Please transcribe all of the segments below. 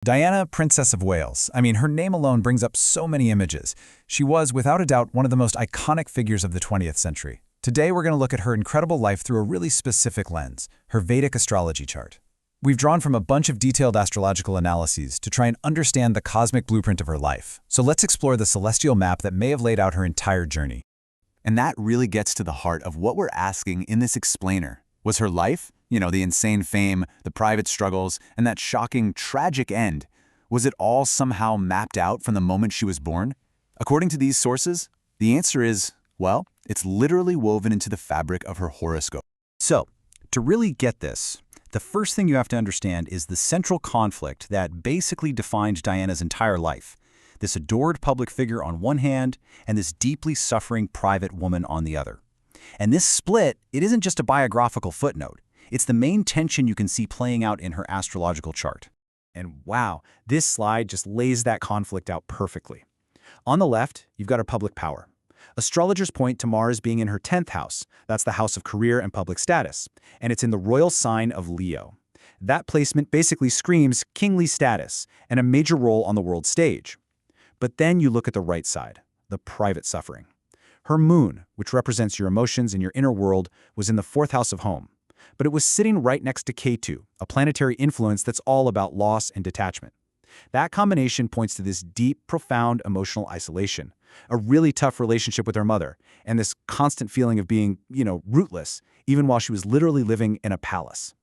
Diana, Princess of Wales. I mean, her name alone brings up so many images. She was, without a doubt, one of the most iconic figures of the 20th century. Today, we're going to look at her incredible life through a really specific lens, her Vedic astrology chart. We've drawn from a bunch of detailed astrological analyses to try and understand the cosmic blueprint of her life. So let's explore the celestial map that may have laid out her entire journey. And that really gets to the heart of what we're asking in this explainer. Was her life, the insane fame, the private struggles, and that shocking, tragic end, was it all somehow mapped out from the moment she was born? According to these sources, the answer is, well, it's literally woven into the fabric of her horoscope. So, to really get this, the first thing you have to understand is the central conflict that basically defined Diana's entire life. This adored public figure on one hand, and this deeply suffering private woman on the other. And this split, it isn't just a biographical footnote. It's the main tension you can see playing out in her astrological chart. And wow, this slide just lays that conflict out perfectly. On the left, you've got her public power. Astrologers point to Mars being in her 10th house. That's the house of career and public status. And it's in the royal sign of Leo. That placement basically screams kingly status and a major role on the world stage. But then you look at the right side, the private suffering. Her moon, which represents your emotions and your inner world, was in the 4th house of home. But it was sitting right next to Ketu, a planetary influence that's all about loss and detachment. That combination points to this deep, profound emotional isolation, a really tough relationship with her mother, and this constant feeling of being, rootless, even while she was literally living in a palace.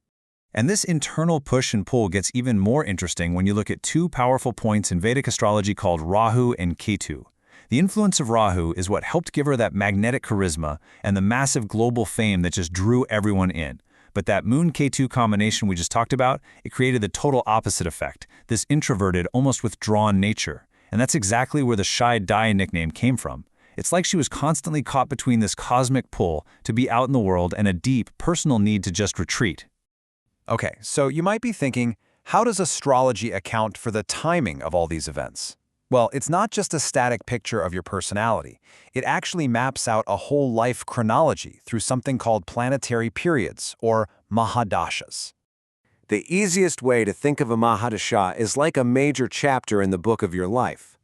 And this internal push and pull gets even more interesting when you look at two powerful points in Vedic astrology called Rahu and Ketu. The influence of Rahu is what helped give her that magnetic charisma and the massive global fame that just drew everyone in. But that Moon-Ketu combination we just talked about, it created the total opposite effect, this introverted, almost withdrawn nature. And that's exactly where the Shy Dai nickname came from. It's like she was constantly caught between this cosmic pull to be out in the world and a deep, personal need to just retreat. Okay, so you might be thinking, how does astrology account for the timing of all these events? Well, it's not just a static picture of your personality. It actually maps out a whole life chronology through something called planetary periods, or mahadashas. The easiest way to think of a mahadasha is like a major chapter in the book of your life.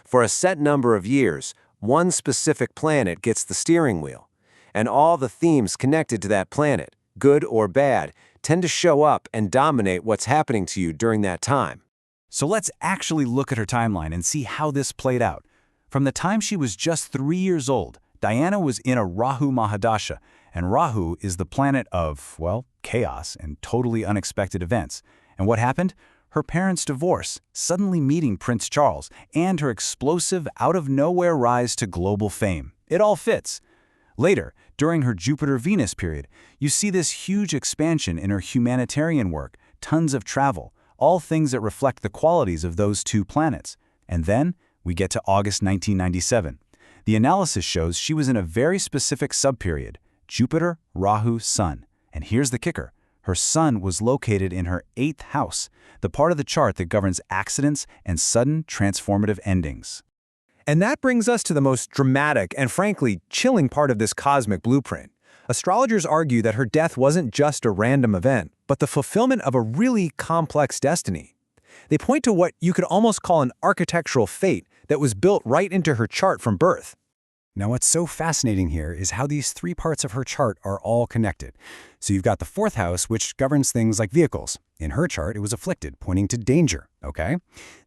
For a set number of years, one specific planet gets the steering wheel, and all the themes connected to that planet, good or bad, tend to show up and dominate what's happening to you during that time. So let's actually look at her timeline and see how this played out. From the time she was just 3 years old, Diana was in a Rahu Mahadasha, and Rahu is the planet of, well, chaos and totally unexpected events. And what happened? Her parents' divorce, suddenly meeting Prince Charles, and her explosive, out-of-nowhere rise to global fame. It all fits. Later, during her Jupiter-Venus period, you see this huge expansion in her humanitarian work, tons of travel, all things that reflect the qualities of those two planets. And then, we get to August 1997. The analysis shows she was in a very specific subperiod, Jupiter, Rahu, Sun. And here's the kicker. Her Sun was located in her 8th house, the part of the chart that governs accidents and sudden transformative endings. And that brings us to the most dramatic and frankly chilling part of this cosmic blueprint. Astrologers argue that her death wasn't just a random event, but the fulfillment of a really complex destiny. They point to what you could almost call an architectural fate that was built right into her chart from birth. Now, what's so fascinating here is how these three parts of her chart are all connected. So you've got the 4th house, which governs things like vehicles. In her chart, it was afflicted, pointing to danger, okay?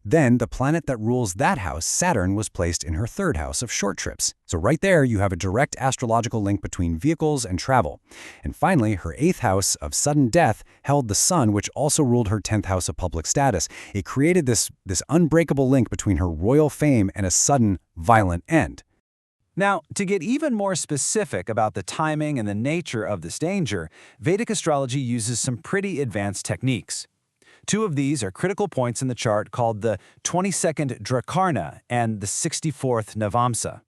Then the planet that rules that house, Saturn, was placed in her 3rd house of short trips. So right there, you have a direct astrological link between vehicles and travel. And finally, her 8th house of sudden death held the Sun, which also ruled her 10th house of public status. It created this unbreakable link between her royal fame and a sudden, violent end. Now, to get even more specific about the timing and the nature of this danger, Vedic astrology uses some pretty advanced techniques. Two of these are critical points in the chart called the 22nd Drakarna and the 64th Navamsa.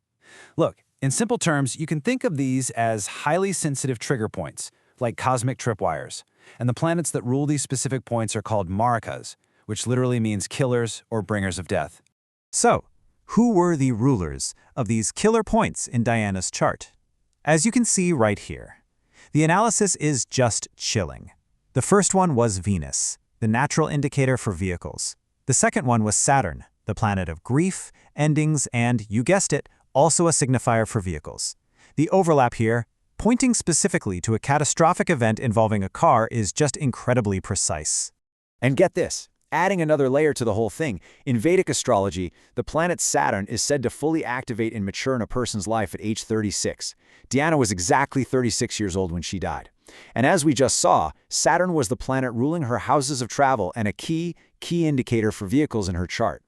Look, in simple terms, you can think of these as highly sensitive trigger points, like cosmic tripwires. And the planets that rule these specific points are called Marakas, which literally means killers or bringers of death. So, who were the rulers of these killer points in Diana's chart? As you can see right here, the analysis is just chilling. The first one was Venus, the natural indicator for vehicles. The second one was Saturn, the planet of grief, endings, and, you guessed it, also a signifier for vehicles. The overlap here, pointing specifically to a catastrophic event involving a car, is just incredibly precise. And get this, adding another layer to the whole thing, in Vedic astrology, the planet Saturn is said to fully activate and mature in a person's life at age 36. Diana was exactly 36 years old when she died. And as we just saw, Saturn was the planet ruling her houses of travel and a key indicator for vehicles in her chart.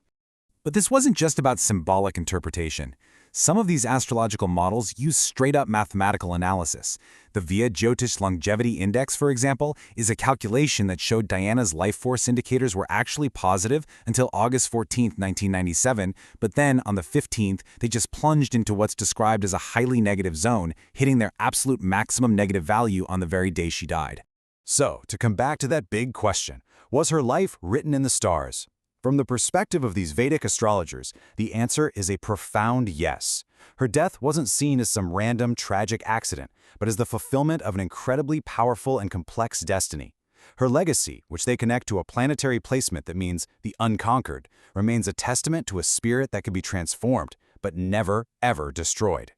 But this wasn't just about symbolic interpretation. Some of these astrological models use straight-up mathematical analysis. The Jyotish Longevity Index, for example, is a calculation that showed Diana's life force indicators were actually positive until August 14, 1997, but then on the 15th, they just plunged into what's described as a highly negative zone, hitting their absolute maximum negative value on the very day she died. So, to come back to that big question, was her life written in the stars? From the perspective of these Vedic astrologers, the answer is a profound yes. Her death wasn't seen as some random, tragic accident, but as the fulfillment of an incredibly powerful and complex destiny. Her legacy, which they connect to a planetary placement that means the unconquered, remains a testament to a spirit that can be transformed, but never, ever destroyed.